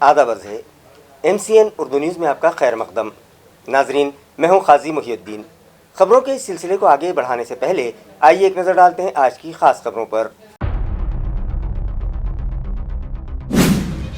آداب عرض ہے MCN اردو نیوز میں آپ کا خیر مقدم۔ ناظرین، میں ہوں قاضی محی الدین۔ خبروں کے اس سلسلے کو آگے بڑھانے سے پہلے آئیے ایک نظر ڈالتے ہیں آج کی خاص خبروں پر۔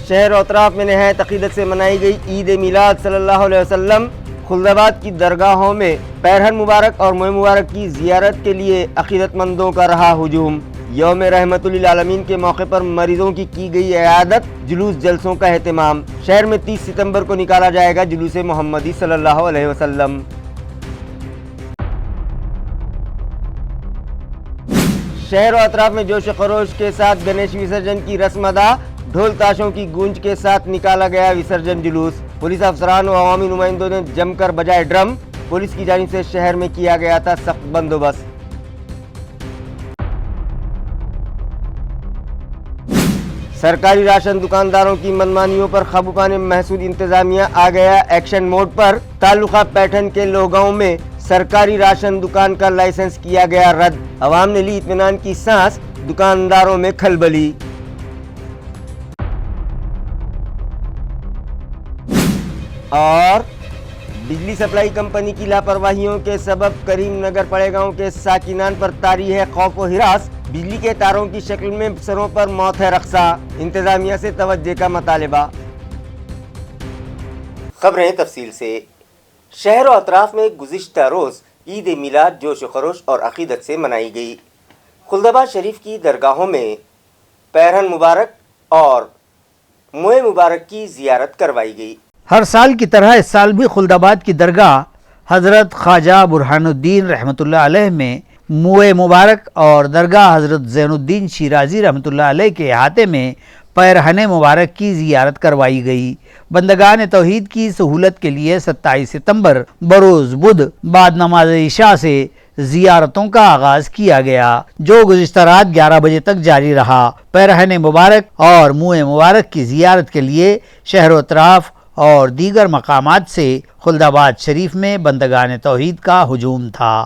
شہر و اطراف میں نہایت عقیدت سے منائی گئی عید میلاد صلی اللہ علیہ وسلم۔ خلدآباد کی درگاہوں میں پیرہن مبارک اور ماہ مبارک کی زیارت کے لیے عقیدت مندوں کا رہا ہجوم۔ یوم رحمت للعالمین کے موقع پر مریضوں کی گئی عیادت، جلوس جلسوں کا اہتمام۔ شہر میں 30 ستمبر کو نکالا جائے گا جلوس محمدی صلی اللہ علیہ وسلم۔ شہر و اطراف میں جوش و خروش کے ساتھ گنیش وسرجن کی رسم ادا، ڈھول تاشوں کی گونج کے ساتھ نکالا گیا وسرجن جلوس۔ پولیس افسران و عوامی نمائندوں نے جم کر بجائے ڈرم، پولیس کی جانب سے شہر میں کیا گیا تھا سخت بندوبست۔ سرکاری راشن دکانداروں کی منمانیوں پر قابو پانے محسود انتظامیہ آ گیا ایکشن موڈ پر۔ تعلقہ پیٹھن کے لوگاؤں میں سرکاری راشن دکان کا لائسنس کیا گیا رد، عوام نے لی اطمینان کی سانس، دکانداروں میں کھلبلی۔ اور بجلی سپلائی کمپنی کی لاپرواہیوں کے سبب کریم نگر پڑے گاؤں کے ساکنان پر طاری ہے خوف و ہراس، بجلی کے تاروں کی شکل میں سروں پر موت ہے رقصہ، انتظامیہ سے توجہ کا مطالبہ۔ خبریں تفصیل سے۔ شہر و اطراف میں گزشتہ روز عید میلاد جوش و خروش اور عقیدت سے منائی گئی۔ خلدآباد شریف کی درگاہوں میں پیرہن مبارک اور ماہ مبارک کی زیارت کروائی گئی۔ ہر سال کی طرح اس سال بھی خلدآباد کی درگاہ حضرت خواجہ برہان الدین رحمۃ اللہ علیہ میں ماہ مبارک اور درگاہ حضرت زین الدین شیرازی رحمۃ اللہ علیہ کے احاطے میں پیرہن مبارک کی زیارت کروائی گئی۔ بندگان توحید کی سہولت کے لیے 27 ستمبر بروز بدھ بعد نماز عشاء سے زیارتوں کا آغاز کیا گیا، جو گزشتہ رات 11 بجے تک جاری رہا۔ پیرہن مبارک اور ماہ مبارک کی زیارت کے لیے شہر و اطراف اور دیگر مقامات سے خلدآباد شریف میں بندگان توحید کا ہجوم تھا۔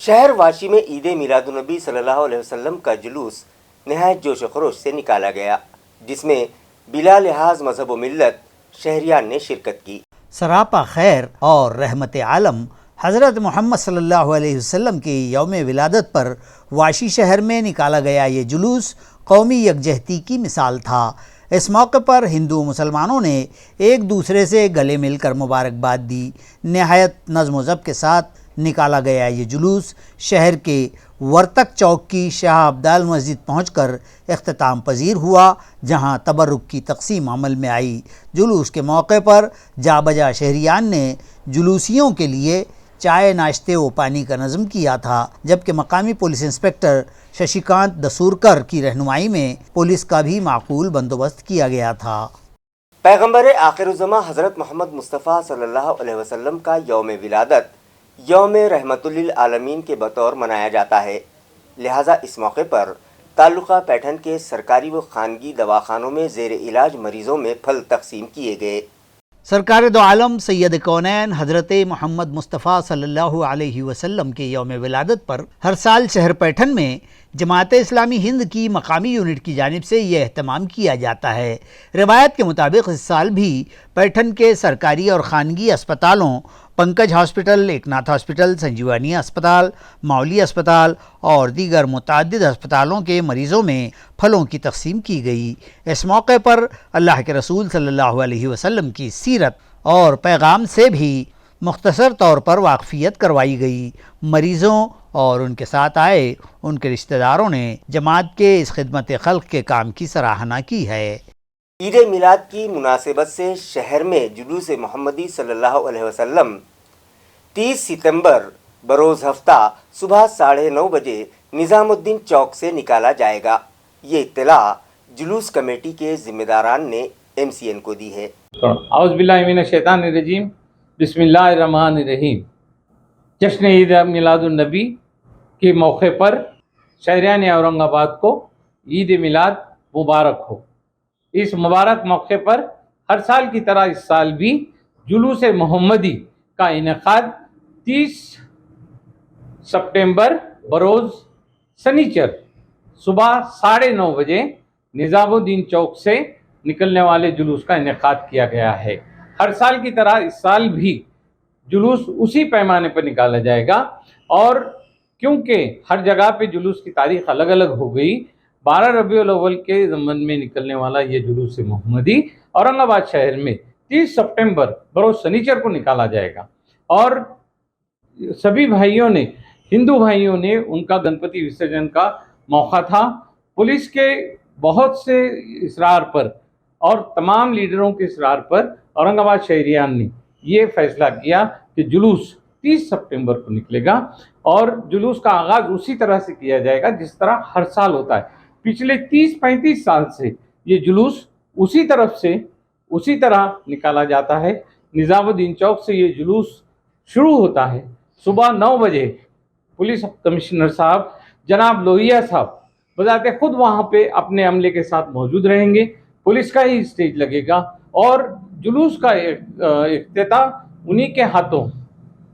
شہر واشی میں عید میلاد النبی صلی اللہ علیہ وسلم کا جلوس نہایت جوش و خروش سے نکالا گیا، جس میں بلا لحاظ مذہب و ملت شہریان نے شرکت کی۔ سراپا خیر اور رحمت عالم حضرت محمد صلی اللہ علیہ وسلم کی یوم ولادت پر واشی شہر میں نکالا گیا یہ جلوس قومی یکجہتی کی مثال تھا۔ اس موقع پر ہندو مسلمانوں نے ایک دوسرے سے گلے مل کر مبارکباد دی۔ نہایت نظم و ضبط کے ساتھ نکالا گیا یہ جلوس شہر کے ورتک چوک کی شاہ عبدال مسجد پہنچ کر اختتام پذیر ہوا، جہاں تبرک کی تقسیم عمل میں آئی۔ جلوس کے موقع پر جا بجا شہریان نے جلوسیوں کے لیے چائے، ناشتے و پانی کا نظم کیا تھا، جبکہ مقامی پولیس انسپکٹر ششیکانت دسورکر کی رہنمائی میں پولیس کا بھی معقول بندوبست کیا گیا تھا۔ پیغمبر آخر الزماں حضرت محمد مصطفیٰ صلی اللہ علیہ وسلم کا یوم ولادت یوم رحمت للعالمین کے بطور منایا جاتا ہے، لہٰذا اس موقع پر تعلقہ پیٹھن کے سرکاری و خانگی دواخانوں میں زیر علاج مریضوں میں پھل تقسیم کیے گئے۔ سرکار دو عالم سید کونین حضرت محمد مصطفیٰ صلی اللہ علیہ وسلم کے یوم ولادت پر ہر سال شہر پیٹھن میں جماعت اسلامی ہند کی مقامی یونٹ کی جانب سے یہ اہتمام کیا جاتا ہے۔ روایت کے مطابق اس سال بھی پیٹھن کے سرکاری اور خانگی اسپتالوں پنکج ہاسپٹل، ایکناتھ ہاسپٹل، سنجیوانی اسپتال، ماولی اسپتال اور دیگر متعدد اسپتالوں کے مریضوں میں پھلوں کی تقسیم کی گئی۔ اس موقع پر اللہ کے رسول صلی اللہ علیہ وسلم کی سیرت اور پیغام سے بھی مختصر طور پر واقفیت کروائی گئی۔ مریضوں اور ان کے ساتھ آئے ان کے رشتہ داروں نے جماعت کے اس خدمت خلق کے کام کی سراہنا کی ہے۔ عید میلاد کی مناسبت سے شہر میں جلوس محمدی صلی اللہ علیہ وسلم 30 ستمبر بروز ہفتہ صبح 9:30 بجے نظام الدین چوک سے نکالا جائے گا۔ یہ اطلاع جلوس کمیٹی کے ذمہ داران نے MCN کو دی ہے۔ اعوذ باللہ من الشیطان الرجیم، بسم اللہ الرحمن الرحیم۔ جشن عید میلاد النبی کے موقع پر شہریان اورنگ آباد کو عید میلاد مبارک ہو۔ اس مبارک موقع پر ہر سال کی طرح اس سال بھی جلوس محمدی کا انعقاد 30 ستمبر بروز سنیچر صبح 9:30 بجے نظام الدین چوک سے निकलने वाले जुलूस का इनेकाद किया गया है। हर साल की तरह इस साल भी जुलूस उसी पैमाने पर निकाला जाएगा, और क्योंकि हर जगह पे जुलूस की तारीख अलग अलग हो गई, 12 रबीउल अव्वल के ज़मन में निकलने वाला ये जुलूस मोहम्मदी औरंगाबाद शहर में 30 सितंबर बरोज़ शनिचर को निकाला जाएगा। और सभी भाइयों ने, हिंदू भाइयों ने, उनका गणपति विसर्जन का मौका था। पुलिस के बहुत से इसरार पर और तमाम लीडरों के इसरार पर औरंगाबाद शहरियान ने ये फैसला किया कि जुलूस 30 सितंबर को निकलेगा, और जुलूस का आगाज़ उसी तरह से किया जाएगा जिस तरह हर साल होता है। पिछले 30-35 साल से ये जुलूस उसी तरह निकाला जाता है। निज़ामुद्दीन चौक से ये जुलूस शुरू होता है। सुबह 9 बजे पुलिस कमिश्नर साहब जनाब लोहिया साहब बजाते खुद वहाँ पे अपने अमले के साथ मौजूद रहेंगे। पुलिस का ही स्टेज लगेगा और जुलूस का इफ्तिताह उन्हीं के हाथों,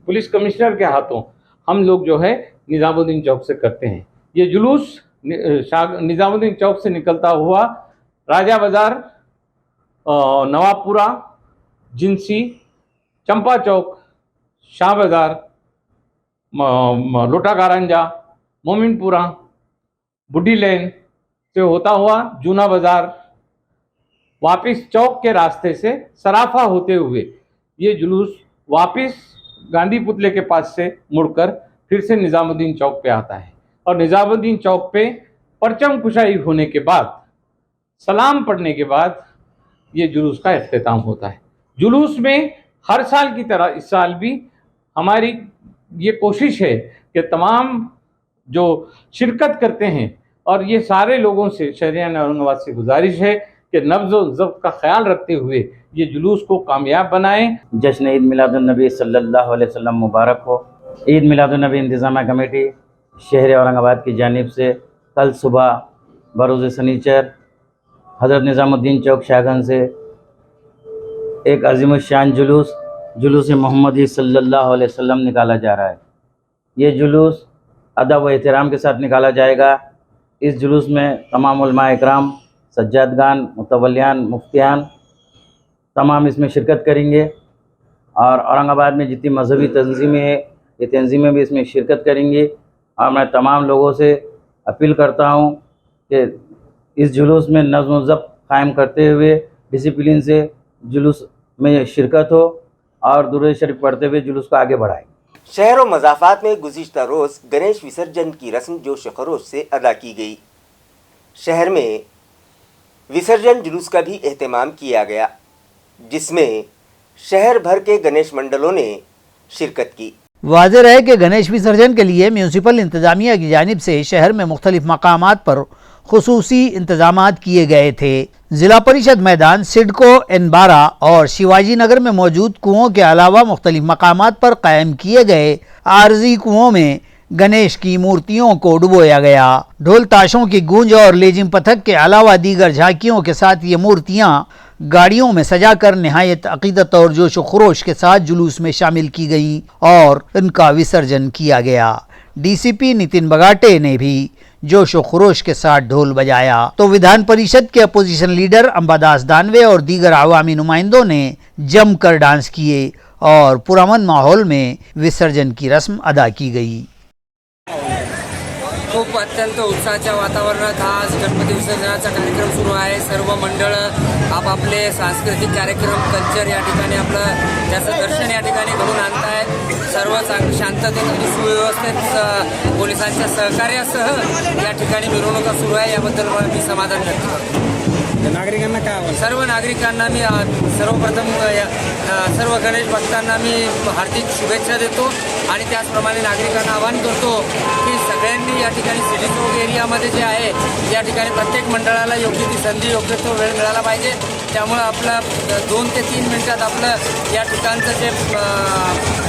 पुलिस कमिश्नर के हाथों हम लोग जो है निज़ामुद्दीन चौक से करते हैं। ये जुलूस निज़ामुद्दीन चौक से निकलता हुआ राजा बाज़ार, नवाबपुरा, जिनसी, चंपा चौक, शाह बाज़ार, लोटा कारंजा, मोमिनपुरा, बुड्ढी लेन से होता हुआ जूना बाज़ार, वापस चौक के रास्ते से सराफा होते हुए ये जुलूस वापस गांधी पुतले के पास से मुड़कर फिर से निज़ामुद्दीन चौक पे आता है। और निज़ामुद्दीन चौक पे परचम कुशाई होने के बाद, सलाम पढ़ने के बाद ये जुलूस का इख्तिताम होता है। जुलूस में हर साल की तरह इस साल भी हमारी ये कोशिश है कि तमाम जो शिरकत करते हैं, और ये सारे लोगों से, शहरियान औरंगाबाद से गुजारिश है कि नब्ज़ व ज़ब्त का ख्याल रखते हुए ये जुलूस को कामयाब बनाएं। जश्न ईद मिलादुन्नबी सल्लल्लाहु अलैहि वसल्लम मुबारक हो। ईद मिलादुन्नबी इंतज़ामिया कमेटी शहर औरंगाबाद की जानिब से कल सुबह बरोज़ शनिचर हज़रत निज़ामुद्दीन चौक शाहगंज से एक अज़ीमुश्शान जुलूस मोहम्मदी सल्लल्लाहु अलैहि वसल्लम निकाला जा रहा है। ये जुलूस अदब व एहतराम के साथ निकाला जाएगा। इस जुलूस में तमाम उलमा इकराम, सज्जादगान, मुतवल्लियान, मुफ्तियान तमाम इसमें शिरकत करेंगे, और औरंगाबाद में जितनी मजहबी तंजीमें हैं ये तंजीमें भी इसमें शिरकत करेंगी। और मैं तमाम लोगों से अपील करता हूँ कि इस जुलूस में नज़्म व ज़ब्त कायम करते हुए डिसिप्लिन से जुलूस में शिरकत हो और दुरूद शरीफ पढ़ते हुए जुलूस को आगे बढ़ाएं। शहर व मज़ाफ़ात में गुज़िश्ता रोज़ गणेश विसर्जन की रस्म जोश खरोश से अदा की गई। शहर में विसर्जन जुलूस का भी एहतमाम किया गया, जिसमें शहर भर के गणेश मंडलों ने शिरकत की। वाज़ेह है कि गणेश विसर्जन के लिए म्यूनसिपल इंतज़ामिया की जानिब से शहर में मुख्तलिफ मकामात पर खुसूसी इंतज़ामात किए गए थे। ज़िला परिषद मैदान, सिडको N12 और शिवाजी नगर में मौजूद कुओं के अलावा मुख्तलिफ मकामात पर कायम किए गए आरजी कुओं में गणेश की मूर्तियों को डुबोया गया। ढोल ताशों की गूंज और लेजिम पथक के अलावा दीगर झांकियों के साथ ये मूर्तियां गाड़ियों में सजाकर नहायत अकीदत और जोश व खरोश के साथ जुलूस में शामिल की गईं और इनका विसर्जन किया गया। डीसीपी नितिन बगाटे ने भी जोश व खरोश के साथ ढोल बजाया तो विधान परिषद के अपोजिशन लीडर अंबादास दानवे और दीगर अवामी नुमाइंदों ने जमकर डांस किए और पुरअमन माहौल में विसर्जन की रस्म अदा की गई। खूप अत्यंत उत्साहाच्या वातावरणात आज गणपती विसर्जनाचा कार्यक्रम सुरू आहे। सर्व मंडळ आपापले सांस्कृतिक कार्यक्रम, कल्चर या ठिकाणी आपलं त्याचं दर्शन या ठिकाणी घडवून आणतायत। सर्व शांततेत आणि सुव्यवस्थित पोलिसांच्या सहकार्यासह या ठिकाणी मिरवणुका सुरू आहे, याबद्दल मी समाधान व्यक्त करतो। नागरिकांना काय, सर्व नागरिकांना मी सर्वप्रथम सर्व गणेश भक्तांना मी हार्दिक शुभेच्छा देतो आणि त्याचप्रमाणे नागरिकांना आवाहन करतो की सगळ्यांनी या ठिकाणी सिटी चौक एरियामध्ये जे आहे या ठिकाणी प्रत्येक मंडळाला योग्य ती संधी, योग्य तो वेळ मिळाला पाहिजे। त्यामुळे आपलं 2 ते 3 मिनिटात आपलं या ठिकाणचं जे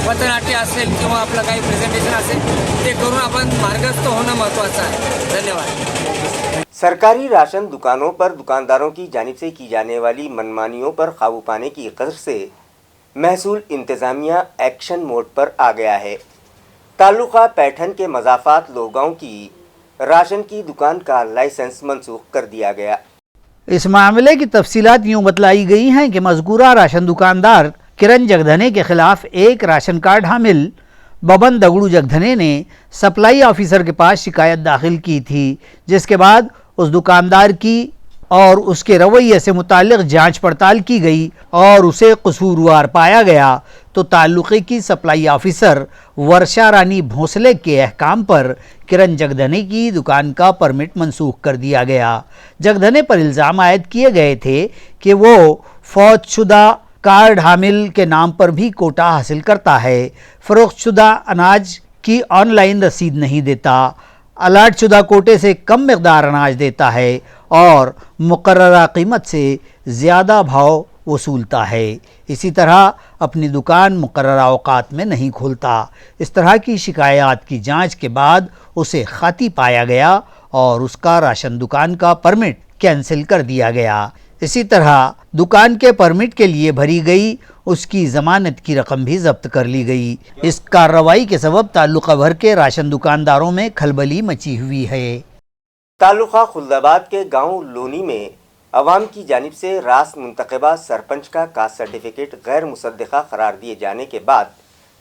पथनाट्य असेल किंवा आपलं काही प्रेझेंटेशन असेल ते करून आपण मार्गस्थ होणं महत्त्वाचं आहे। धन्यवाद। सरकारी राशन दुकानों पर दुकानदारों की जानिब से की जाने वाली मनमानियों पर काबू पाने की ग़र्ज़ से महसूल इंतज़ामिया एक्शन मोड पर आ गया है। ताल्लुक़ा पैठन के मज़ाफ़ात लोगांव की राशन की दुकान का लाइसेंस मनसूख कर दिया गया। اس معاملے کی تفصیلات یوں بتلائی گئی ہیں کہ مذکورہ راشن دکاندار کرن جگدھنے کے خلاف ایک راشن کارڈ حامل ببن دگڑو جگدھنے نے سپلائی آفیسر کے پاس شکایت داخل کی تھی، جس کے بعد اس دکاندار کی اور اس کے رویے سے متعلق جانچ پڑتال کی گئی اور اسے قصوروار پایا گیا تو تعلقے کی سپلائی آفیسر ورشا رانی بھونسلے کے احکام پر کرن جگدھنے کی دکان کا پرمٹ منسوخ کر دیا گیا۔ جگدھنے پر الزام عائد کیے گئے تھے کہ وہ فوت شدہ کارڈ حامل کے نام پر بھی کوٹا حاصل کرتا ہے، فروخت شدہ اناج کی آن لائن رسید نہیں دیتا، الاٹ شدہ کوٹے سے کم مقدار اناج دیتا ہے اور مقررہ قیمت سے زیادہ بھاؤ وصولتا ہے، اسی طرح اپنی دکان مقررہ اوقات میں نہیں کھولتا۔ اس طرح کی شکایات کی جانچ کے بعد اسے خاطی پایا گیا اور اس کا راشن دکان کا پرمٹ کینسل کر دیا گیا۔ اسی طرح دکان کے پرمٹ کے لیے بھری گئی اس کی ضمانت کی رقم بھی ضبط کر لی گئی۔ اس کارروائی کے سبب تعلقہ بھر کے راشن دکانداروں میں کھلبلی مچی ہوئی ہے۔ تعلقہ خلدآباد کے گاؤں لونی میں عوام کی جانب سے راست منتخبہ سرپنچ کا کاسٹ سرٹیفکیٹ غیر مصدقہ قرار دیے جانے کے بعد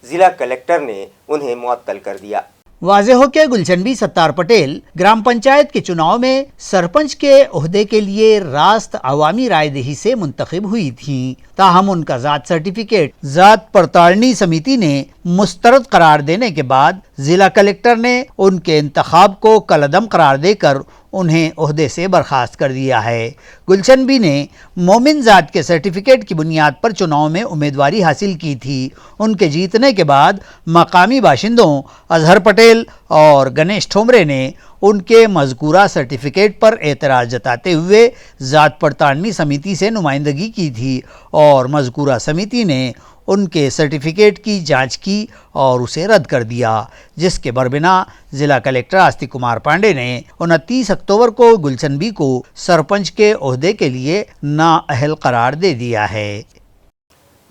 ضلع کلکٹر نے انہیں معطل کر دیا۔ واضح ہو کہ گلشن بی ستار پٹیل گرام پنچایت کے چناؤ میں سرپنچ کے عہدے کے لیے راست عوامی رائے دہی سے منتخب ہوئی تھیں، تاہم ان کا ذات سرٹیفکیٹ ذات پڑتالنی سمیتی نے مسترد قرار دینے کے بعد ضلع کلکٹر نے ان کے انتخاب کو کالعدم قرار دے کر انہیں عہدے سے برخاست کر دیا ہے۔ گلشن بی نے مومن ذات کے سرٹیفکیٹ کی بنیاد پر چناؤ میں امیدواری حاصل کی تھی۔ ان کے جیتنے کے بعد مقامی باشندوں اظہر پٹیل اور گنیش ٹھومرے نے ان کے مذکورہ سرٹیفکیٹ پر اعتراض جتاتے ہوئے ذات پڑتالنی سمیتی سے نمائندگی کی تھی اور مذکورہ سمیتی نے ان کے سرٹیفکیٹ کی جانچ کی اور اسے رد کر دیا، جس کے بربنا ضلع کلکٹر آستک کمار پانڈے نے 29 اکتوبر کو گلشن بی کو سرپنچ کے عہدے کے لیے نااہل قرار دے دیا ہے۔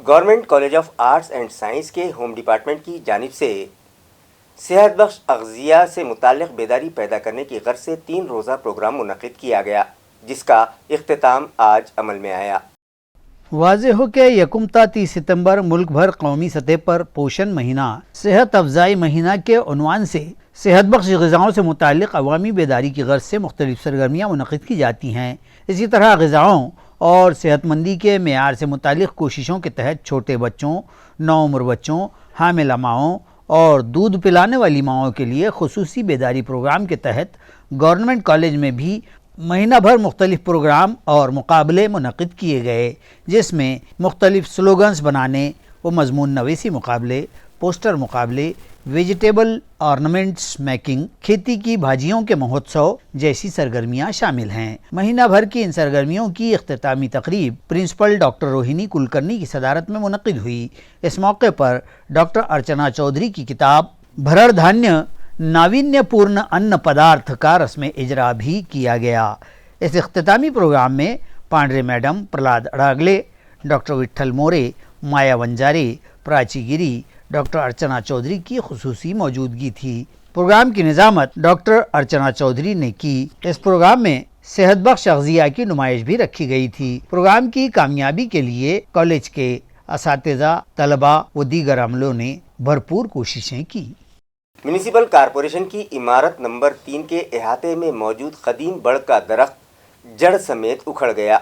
Government college of arts and science کے ہوم ڈپارٹمنٹ کی جانب سے صحت بخش اغذیہ سے متعلق بیداری پیدا کرنے کی غرض سے 3 روزہ پروگرام منعقد کیا گیا، جس کا اختتام آج عمل میں آیا۔ واضح ہو کہ 1 تا 30 ستمبر ملک بھر قومی سطح پر پوشن مہینہ صحت افزائی مہینہ کے عنوان سے صحت بخش غذاؤں سے متعلق عوامی بیداری کی غرض سے مختلف سرگرمیاں منعقد کی جاتی ہیں۔ اسی طرح غذاؤں اور صحت مندی کے معیار سے متعلق کوششوں کے تحت چھوٹے بچوں، نوعمر بچوں، حاملہ ماؤں اور دودھ پلانے والی ماؤں کے لیے خصوصی بیداری پروگرام کے تحت گورنمنٹ کالج میں بھی مہینہ بھر مختلف پروگرام اور مقابلے منعقد کیے گئے، جس میں مختلف سلوگنز بنانے و مضمون نویسی مقابلے، پوسٹر مقابلے، ویجیٹیبل آرنامنٹس میکنگ، کھیتی کی بھاجیوں کے مہوتسو جیسی سرگرمیاں شامل ہیں۔ مہینہ بھر کی ان سرگرمیوں کی اختتامی تقریب پرنسپل ڈاکٹر روہنی کلکرنی کی صدارت میں منعقد ہوئی۔ اس موقع پر ڈاکٹر ارچنا چودھری کی کتاب بھرڑ دھانیہ ناوینیہ پورن ان پدارتھ کا رسم اجرا بھی کیا گیا۔ اس اختتامی پروگرام میں پانڈرے میڈم، پرلاد اڑاگلے، ڈاکٹر وٹھل مورے، مایا ونجارے، پراچی گیری، ڈاکٹر ارچنا چودھری کی خصوصی موجودگی تھی۔ پروگرام کی نظامت ڈاکٹر ارچنا چودھری نے کی۔ اس پروگرام میں صحت بخش اغذیہ کی نمائش بھی رکھی گئی تھی۔ پروگرام کی کامیابی کے لیے کالج کے اساتذہ، طلباء و دیگر عملوں نے بھرپور کوششیں کی۔ میونسپل کارپوریشن کی عمارت نمبر 3 کے احاطے میں موجود قدیم بڑ کا درخت جڑ سمیت اکھڑ گیا۔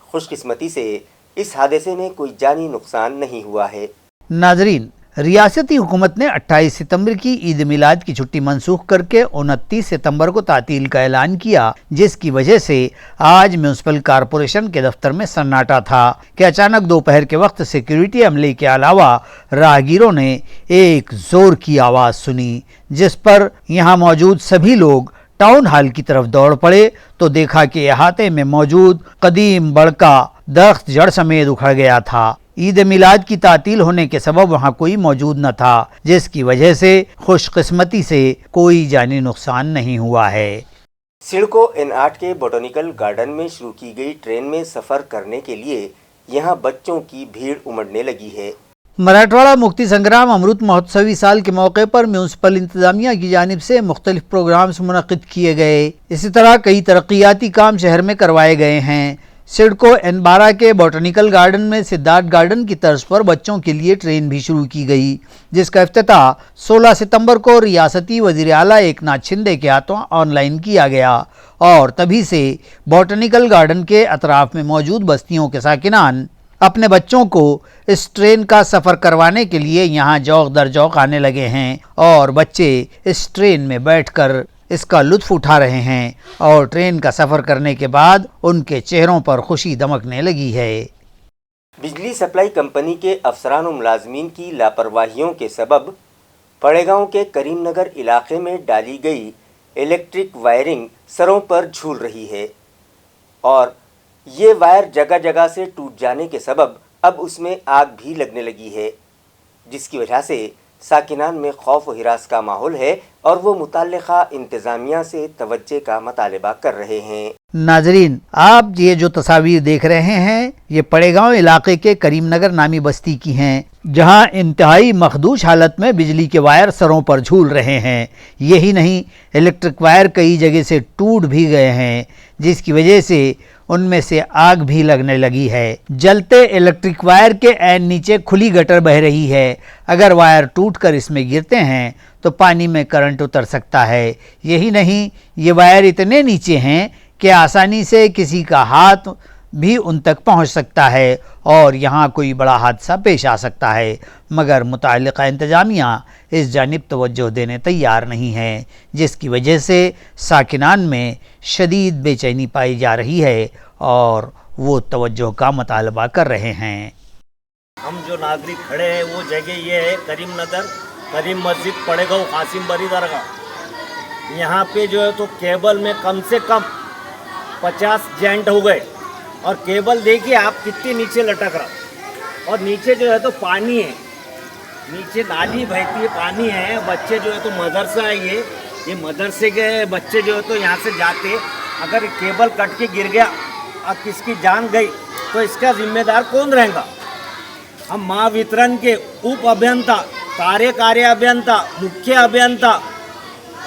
خوش قسمتی سے اس حادثے میں کوئی جانی نقصان نہیں ہوا ہے۔ ناظرین، ریاستی حکومت نے 28 ستمبر کی عید میلاد کی چھٹی منسوخ کر کے 29 ستمبر کو تعطیل کا اعلان کیا، جس کی وجہ سے آج میونسپل کارپوریشن کے دفتر میں سناٹا تھا کہ اچانک دوپہر کے وقت سیکیورٹی عملے کے علاوہ راہگیروں نے ایک زور کی آواز سنی، جس پر یہاں موجود سبھی لوگ ٹاؤن ہال کی طرف دوڑ پڑے تو دیکھا کہ احاطے میں موجود قدیم بڑ کا درخت جڑ سمیت اکھڑ گیا تھا۔ عید میلاد کی تعطیل ہونے کے سبب وہاں کوئی موجود نہ تھا، جس کی وجہ سے خوش قسمتی سے کوئی جانی نقصان نہیں ہوا ہے۔ سڑکو این آرٹ کے بوٹینیکل گارڈن میں شروع کی گئی ٹرین میں سفر کرنے کے لیے یہاں بچوں کی بھیڑ امڑنے لگی ہے۔ मराठवाड़ा मुक्ति संग्राम अमृत महोत्सवी साल के मौके पर म्यूनसिपल इंतजामिया की जानिब से मुख्तलिफ प्रोग्राम्स मुनक़िद किए गए। इसी तरह कई तरक्याती काम शहर में करवाए गए हैं। सिडको N12 के बॉटनिकल गार्डन में सिद्धार्थ गार्डन की तर्ज पर बच्चों के लिए ट्रेन भी शुरू की गई, जिसका इफ्तिताह 16 सितंबर को रियासती वज़ीर आला एकनाथ शिंदे के हाथों ऑनलाइन किया गया और तभी से बॉटनिकल गार्डन के अतराफ में मौजूद बस्तियों के साकिनान अपने बच्चों को इस ट्रेन का सफ़र करवाने के लिए यहाँ जौक दर जौक आने लगे हैं और बच्चे इस ट्रेन में बैठकर इसका लुत्फ़ उठा रहे हैं और ट्रेन का सफ़र करने के बाद उनके चेहरों पर खुशी दमकने लगी है। बिजली सप्लाई कंपनी के अफसरान और मुलाजमीन की लापरवाहियों के सबब पड़ेगांव के करीमनगर इलाके में डाली गई इलेक्ट्रिक वायरिंग सरों पर झूल रही है और ये वायर जगह जगह से टूट जाने के सबब अब उसमें आग भी लगने लगी है, जिसकी वजह से साकिनान में खौफ व हिरास का माहौल है और वो मुताल्लिका इंतज़ामिया से तवज्जो का मुतालबा कर रहे हैं। नाजरीन, आप ये जो तस्वीर देख रहे हैं ये पड़ेगांव इलाके के करीमनगर नामी बस्ती की हैं, जहां इंतहाई मखदूश हालत में बिजली के वायर सरों पर झूल रहे हैं। यही नहीं, इलेक्ट्रिक वायर कई जगह से टूट भी गए हैं, जिसकी वजह से उनमें से आग भी लगने लगी है। जलते इलेक्ट्रिक वायर के ऐन नीचे खुली गटर बह रही है। अगर वायर टूटकर इसमें गिरते हैं तो पानी में करंट उतर सकता है। यही नहीं, ये वायर इतने नीचे हैं कि आसानी से किसी का हाथ भी उन तक पहुंच सकता है और यहाँ कोई बड़ा हादसा पेश आ सकता है, मगर मुताल्लिक़ा इंतज़ामिया इस जानिब तवज्जो देने तैयार नहीं है, जिसकी वजह से साकिनान में शदीद बेचैनी पाई जा रही है और वो तवज्जो का मुतालबा कर रहे हैं। हम जो नागरिक खड़े हैं वो जगह ये है करीमनगर, करीम मस्जिद, पड़ेगांव, कासिम बरी दरगाह। यहाँ पे जो है तो केबल में कम से कम 50 जॉइंट हो गए और केबल देखिए आप कितनी नीचे लटक रहा और नीचे जो है तो पानी है, नीचे नाली बहती है, पानी है। बच्चे जो है तो मदरसा है, ये मदरसे के बच्चे जो है तो यहाँ से जाते, अगर केबल कट के गिर गया और किसकी जान गई तो इसका जिम्मेदार कौन रहेगा? हम महावितरण के उप अभियंता, कार्यकारी अभियंता, मुख्य अभियंता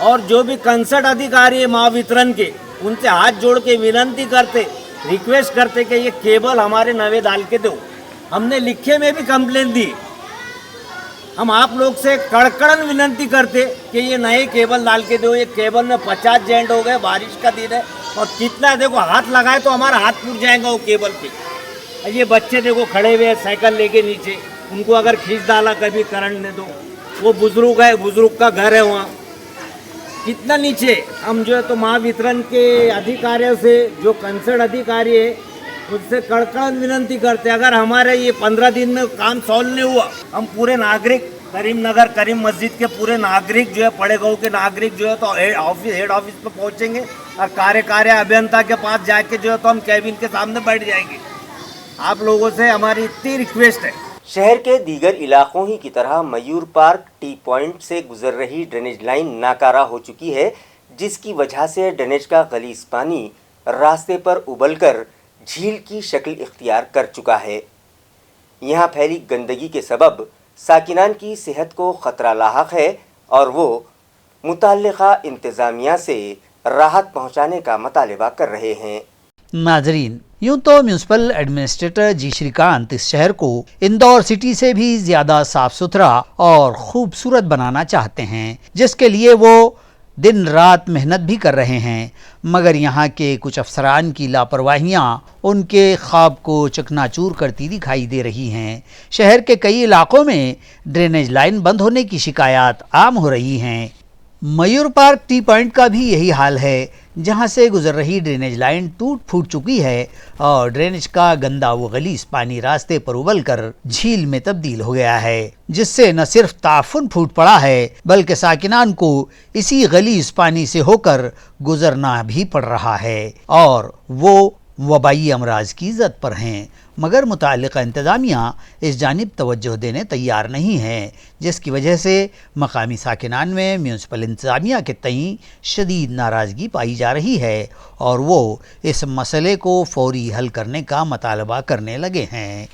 और जो भी कंसर्ट अधिकारी है महावितरण के, उनसे हाथ जोड़ के विनती करते, रिक्वेस्ट करते कि ये केबल हमारे नवे डाल के दो। हमने लिखे में भी कंप्लेंट दी। हम आप लोग से कड़कड़न विनती करते कि ये नए केबल डाल के दो। ये केबल में 50 जॉइंट हो गए, बारिश का दिन है और कितना देखो हाथ लगाए तो हमारा हाथ टूट जाएगा वो केबल पे। ये बच्चे देखो खड़े हुए साइकिल लेके नीचे, उनको अगर खींच डाला कभी करंट दे दो। वो बुजुर्ग है, बुजुर्ग का घर है वहाँ, कितना नीचे। हम जो है तो महावितरण के अधिकारियों से, जो कंसर्न अधिकारी है उससे कड़कड़ विनती करते, अगर हमारे ये 15 दिन में काम सॉल्व नहीं हुआ, हम पूरे नागरिक करीमनगर, करीम मस्जिद के पूरे नागरिक जो है, पड़ेगांव के नागरिक जो है तो हेड ऑफिस पे पहुंचेंगे और कार्यकारी अभियंता के पास जाके जो है तो हम कैबिन के सामने बैठ जाएंगे। आप लोगों से हमारी इतनी रिक्वेस्ट है। शहर के दीगर इलाकों ही की तरह मयूर पार्क टी पॉइंट से गुजर रही ड्रेनेज लाइन नाकारा हो चुकी है, जिसकी वजह से ड्रेनेज का गलीज पानी रास्ते पर उबलकर झील की शक्ल इख्तियार कर चुका है। यहाँ फैली गंदगी के सबब साकिनान की सेहत को ख़तरा लाहक है और वो मुताल्लिक़ा इंतज़ामिया से राहत पहुँचाने का मुतालबा कर रहे हैं। नाजरीन, यूँ तो म्यूनसिपल एडमिनिस्ट्रेटर जी श्रीकांत इस शहर को इंदौर सिटी से भी ज़्यादा साफ सुथरा और खूबसूरत बनाना चाहते हैं, जिसके लिए वो दिन रात मेहनत भी कर रहे हैं, मगर यहाँ के कुछ अफसरान की लापरवाहियाँ उनके ख्वाब को चकनाचूर करती दिखाई दे रही हैं। शहर के कई इलाकों में ड्रेनेज लाइन बंद होने की शिकायत आम हो रही हैं। मयूर पार्क टी पॉइंट का भी यही हाल है, जहां से गुजर रही ड्रेनेज लाइन टूट फूट चुकी है और ड्रेनेज का गंदा व गलीज पानी रास्ते पर उबलकर झील में तब्दील हो गया है, जिससे न सिर्फ ताफुन फूट पड़ा है बल्कि साकिनान को इसी गलीज पानी से होकर गुजरना भी पड़ रहा है और वो वबाई अमराज की ज़द पर हैं, मगर मुताल्लिक़ा इंतज़ामिया इस जानिब तवज्जो देने तैयार नहीं है, जिसकी वजह से मकामी साकिनान में म्यूनसिपल इंतज़ामिया के तईं शदीद नाराज़गी पाई जा रही है और वो इस मसले को फ़ौरी हल करने का मुतालबा करने लगे हैं।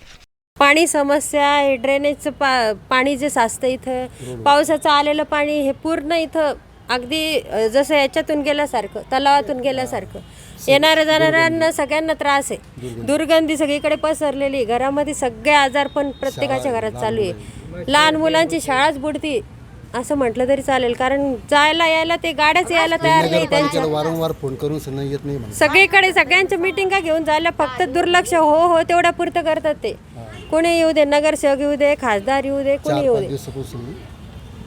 पाणी समस्या आहे, ड्रेनेजचं पाणी जे साचतं इथं, पावसाचं आलेलं पाणी हे पूर्ण इथं अगदी जसं याच्यातून गेल्यासारखं, तलावातून गेल्यासारखं, येणाऱ्या जाणाऱ्यांना सगळ्यांना त्रास आहे. दुर्गंधी सगळीकडे पसरलेली, घरामध्ये सगळे आजार पण प्रत्येकाच्या घरात चालू आहे. लहान मुलांची शाळाच बुडती असं म्हटलं तरी चालेल, कारण जायला यायला ते गाड्याच यायला तयार नाही. त्यांच्या वारंवार फोन करून येत नाही. सगळीकडे सगळ्यांच्या मिटिंगा घेऊन जायला फक्त दुर्लक्ष हो तेवढ्या पुरतं करतात ते. कोणी येऊ दे, नगरसेवक येऊ दे, खासदार येऊ दे, कोणी येऊ दे,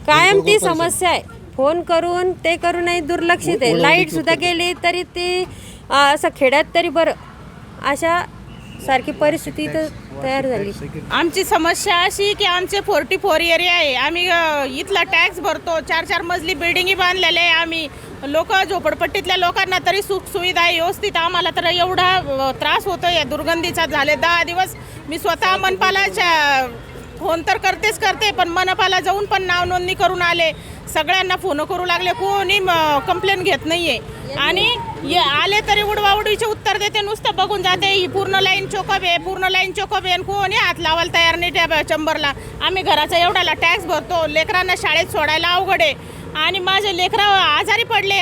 कायम ती समस्या आहे. फोन करून ते करूनही दुर्लक्षित आहे. लाईट सुद्धा गेली तरी ती असं खेड्यात तरी बरं, अशा सारखी परिस्थिती तर तयार झाली. आमची समस्या अशी की आमचे 44 एरिया आहे. आम्ही इथला टॅक्स भरतो, 4-4 मजली बिल्डिंगी बांधलेले आहे. आम्ही लोक झोपडपट्टीतल्या लोकांना तरी सुखसुविधा आहे व्यवस्थित, आम्हाला तर एवढा त्रास होतो या दुर्गंधीचा. झाले 10 दिवस मी स्वतः मनपालाच्या फोन तर करते, पण मनपाला जाऊन पण नाव नोंदणी करून आले. सगळ्यांना फोन करू लागले, कोणी कंप्लेंट घेत नाहीये. आणि आले तरी उडवाउडीचे उत्तर देते, नुसतं बघून जाते. ही पूर्ण लाईन चोकअप आहे, कोणी हात लावायला तयार नाही त्या चंबरला. आम्ही घराचा एवढाला टॅक्स भरतो, लेकरांना शाळेत सोडायला अवघड आहे. आणि माझे लेकरं आजारी पडले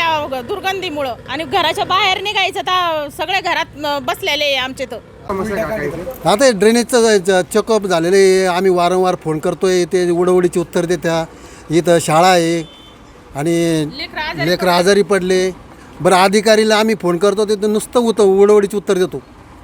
दुर्गंधीमुळं, आणि घराच्या बाहेर निघायचं तर सगळे घरात बसलेले आहे आमचे. तर आता ड्रेनेजचं चेकअप झालेलं आहे. आम्ही वारंवार फोन करतोय, ते उडवडीची उत्तर देत्या. इथं शाळा आहे आणि लेकरं आजारी पडले. बरं, अधिकारीला आम्ही फोन करतो ते नुसतं उडवडीची उत्तर देतो,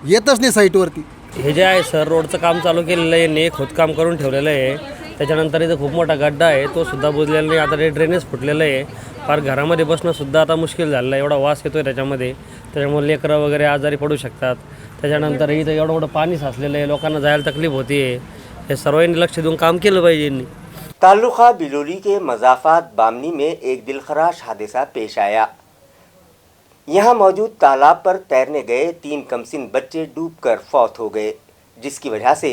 येतच नाही साईटवरती. हे जे आहे सर, रोडचं काम चालू केलेलं आहे, ने खोदकाम करून ठेवलेलं आहे. त्याच्यानंतर इथं खूप मोठा गड्डा आहे, तो सुद्धा बुजलेला नाही. आता ते ड्रेनेज फुटलेलं आहे, फार घरामध्ये बसणंसुद्धा आता मुश्किल झालेलं आहे. एवढा वास येतो आहे त्याच्यामध्ये, त्याच्यामुळे लेकरं वगैरे आजारी पडू शकतात. त्याच्यानंतर इथं एवढं मोठं पाणी साचलेलं आहे, लोकांना जायला तकलीफ होती आहे. हे सर्वांनी लक्ष देऊन काम केलं पाहिजे यांनी. ताल्लुका बिलोली के मज़ाफ़ात बामनी में एक दिलखराश हादसा पेश आया। यहाँ मौजूद तालाब पर तैरने गए 3 कमसिन बच्चे डूबकर फौत हो गए, जिसकी वजह से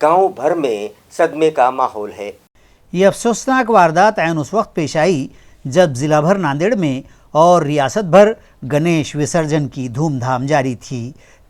गांव भर में सदमे का माहौल है। ये अफसोसनाक वारदात ऐन उस वक्त पेश आई जब ज़िला भर नांदेड़ में और रियासत भर गणेश विसर्जन की धूमधाम जारी थी।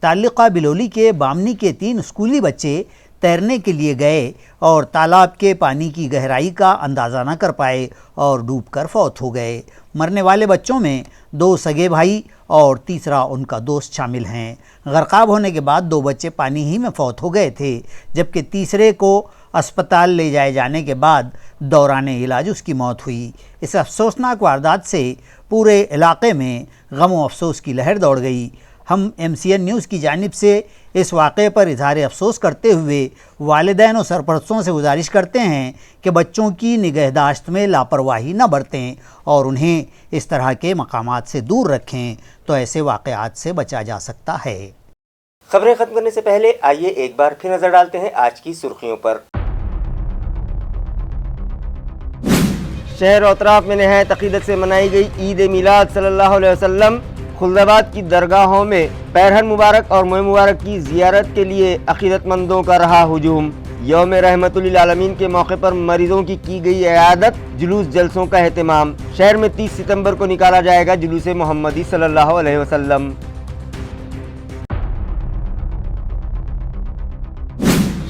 ताल्लुका बिलोली के बामनी के 3 स्कूली बच्चे तैरने के लिए गए और तालाब के पानी की गहराई का अंदाज़ा न कर पाए और डूबकर फौत हो गए। मरने वाले बच्चों में 2 सगे भाई और तीसरा उनका दोस्त शामिल हैं। गरकाब होने के बाद 2 बच्चे पानी ही में फौत हो गए थे, जबकि तीसरे को अस्पताल ले जाए जाने के बाद दौरान इलाज उसकी मौत हुई। इस अफसोसनाक वारदात से पूरे इलाके में गम व अफसोस की लहर दौड़ गई। हम MCN न्यूज़ की जानिब से इस वाक़े पर इज़हार अफसोस करते हुए वालिदैन और सरपरस्तों से गुजारिश करते हैं कि बच्चों की निगहदाश्त में लापरवाही न बरतें और उन्हें इस तरह के मकामात से दूर रखें, तो ऐसे वाक़यात से बचा जा सकता है। खबरें ख़त्म करने से पहले आइए एक बार फिर नज़र डालते हैं आज की सुर्खियों पर। शहर और अतराफ में नहायत अक़ीदत से मनाई गई ईद मिलाद सल्लल्लाहु अलैहि वसल्लम। खुल्दाबाद की दरगाहों में पैरहन मुबारक और मोह मुबारक की ज़ियारत के लिए अक़ीदतमंदों का रहा हुजूम। यौम रहमतुल लिल आलमीन के मौके पर मरीज़ों की गई इयादत, जुलूस जलसों का एहतमाम। शहर में 30 सितंबर को निकाला जाएगा जुलूस मोहम्मदी सल्लल्लाहु अलैहि वसल्लम।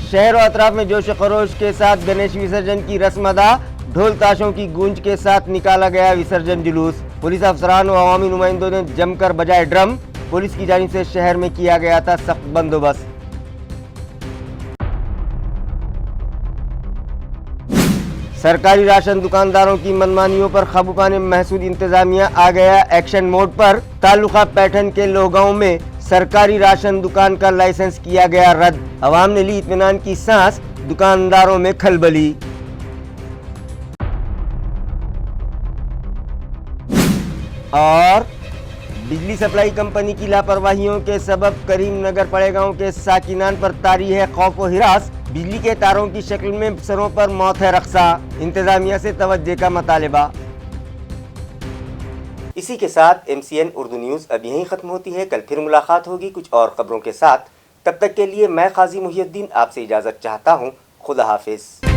शहर और अतराफ में जोश खरोश के साथ गणेश विसर्जन की रस्म अदा। ढोल ताशों की गूंज के साथ निकाला गया विसर्जन जुलूस। पुलिस अफसरान और अवामी नुमाइंदों ने जमकर बजाए ड्रम। पुलिस की जानिब से शहर में किया गया था सख्त बंदोबस्त। सरकारी राशन दुकानदारों की मनमानियों पर काबू पाने महसूद इंतजामिया आ गया एक्शन मोड पर। ताल्लुका पैठन के लोगांव में सरकारी राशन दुकान का लाइसेंस किया गया रद्द। अवाम ने ली इत्मीनान की सांस, दुकानदारों में खलबली। और बिजली सप्लाई कंपनी की लापरवाहियों के सबब करीमनगर पड़ेगांव के साकिनान पर तारी है खौफ व हिरास। बिजली के तारों की शक्ल में सरों पर मौत है रक्सा। इंतजामिया से तवज्जो का मुतालिबा। इसी के साथ MCN उर्दू न्यूज़ अब यहीं ख़त्म होती है। कल फिर मुलाकात होगी कुछ और खबरों के साथ। तब तक के लिए मैं काजी मुहियुद्दीन आपसे इजाज़त चाहता हूँ। खुदा हाफिज़।